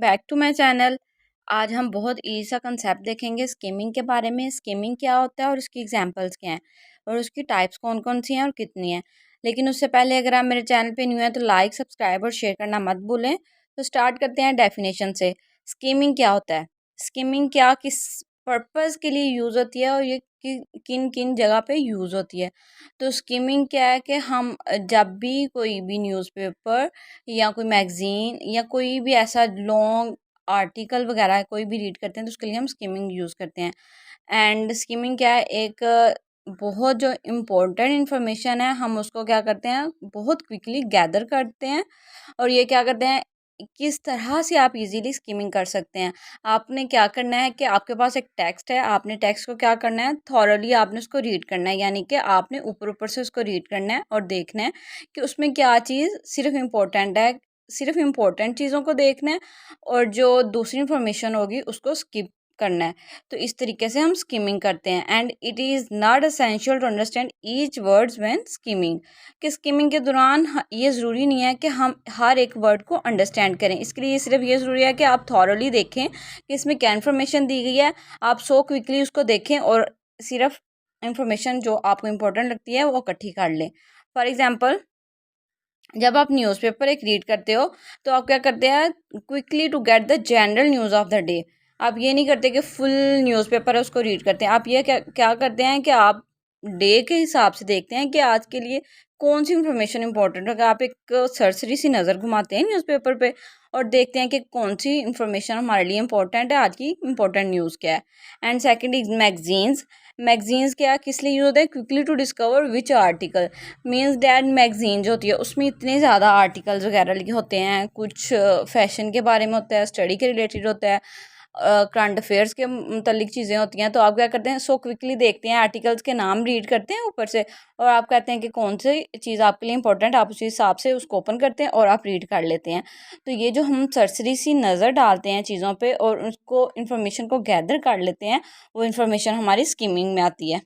Back to my channel. आज हम बहुत ईजी सा कंसेप्ट देखेंगे स्किमिंग के बारे में। स्किमिंग क्या होता है और उसकी एग्जांपल्स क्या हैं और उसकी टाइप्स कौन कौन सी हैं और कितनी हैं। लेकिन उससे पहले अगर आप मेरे चैनल पे न्यू हैं तो लाइक, सब्सक्राइब और शेयर करना मत भूलें। तो स्टार्ट करते हैं डेफिनेशन से। स्किमिंग क्या होता है? स्किमिंग क्या किस पर्पज़ के लिए यूज़ होती है और ये किन किन जगह पे यूज़ होती है। तो स्किमिंग क्या है कि हम जब भी कोई भी न्यूज़पेपर या कोई मैगज़ीन या कोई भी ऐसा लॉन्ग आर्टिकल वगैरह कोई भी रीड करते हैं तो उसके लिए हम स्किमिंग यूज़ करते हैं। एंड स्किमिंग क्या है, एक बहुत जो इम्पोर्टेंट इन्फॉर्मेशन है हम उसको क्या करते हैं, बहुत क्विकली गैदर करते हैं। और ये क्या करते हैं, किस तरह से आप इजीली स्किमिंग कर सकते हैं। आपने क्या करना है कि आपके पास एक टेक्स्ट है, आपने टेक्स्ट को क्या करना है, थॉरली आपने उसको रीड करना है। यानी कि आपने ऊपर ऊपर से उसको रीड करना है और देखना है कि उसमें क्या चीज़ सिर्फ इम्पोर्टेंट है, सिर्फ इम्पोर्टेंट चीज़ों को देखना है और जो दूसरी इन्फॉर्मेशन होगी उसको स्किप करना है। तो इस तरीके से हम स्किमिंग करते हैं। And it is not essential to understand each words when skimming. कि स्किमिंग के दौरान ये ज़रूरी नहीं है कि हम हर एक वर्ड को अंडरस्टैंड करें। इसके लिए सिर्फ ये ज़रूरी है कि आप थॉरली देखें कि इसमें क्या इन्फॉर्मेशन दी गई है, आप सो क्विकली उसको देखें और सिर्फ इन्फॉर्मेशन जो आपको इम्पोर्टेंट लगती है वो इकट्ठी कर लें। फॉर एग्ज़ाम्पल, जब आप न्यूज़पेपर एक रीड करते हो तो आप क्या करते हैं, quickly to get the general news of the day. आप ये नहीं करते कि फुल न्यूज़पेपर है उसको रीड करते हैं। आप ये क्या क्या करते हैं कि आप डे के हिसाब से देखते हैं कि आज के लिए कौन सी इन्फॉर्मेशन इंपॉर्टेंट है। आप एक सरसरी सी नज़र घुमाते हैं न्यूज़पेपर पे और देखते हैं कि कौन सी इन्फॉर्मेशन हमारे लिए इंपॉर्टेंट है, आज की इंपॉर्टेंट न्यूज़ क्या है। And second is magazines. Magazines क्या किस लिए यूज होता है, quickly to discover which article. Means that magazine जो होती है उसमें इतने ज़्यादा आर्टिकल्स वगैरह लिखे होते हैं, कुछ फैशन के बारे में होता है, स्टडी के रिलेटेड होता है, करंट अफेयर्स के मतलब चीज़ें होती हैं। तो आप क्या करते हैं, सो क्विकली देखते हैं, आर्टिकल्स के नाम रीड करते हैं ऊपर से और आप कहते हैं कि कौन सी चीज़ आपके लिए इंपॉर्टेंट, आप उसी हिसाब से उसको ओपन करते हैं और आप रीड कर लेते हैं। तो ये जो हम सरसरी सी नज़र डालते हैं चीज़ों पे और उसको इन्फॉर्मेशन को गैदर कर लेते हैं, वो इन्फॉर्मेशन हमारी स्किमिंग में आती है।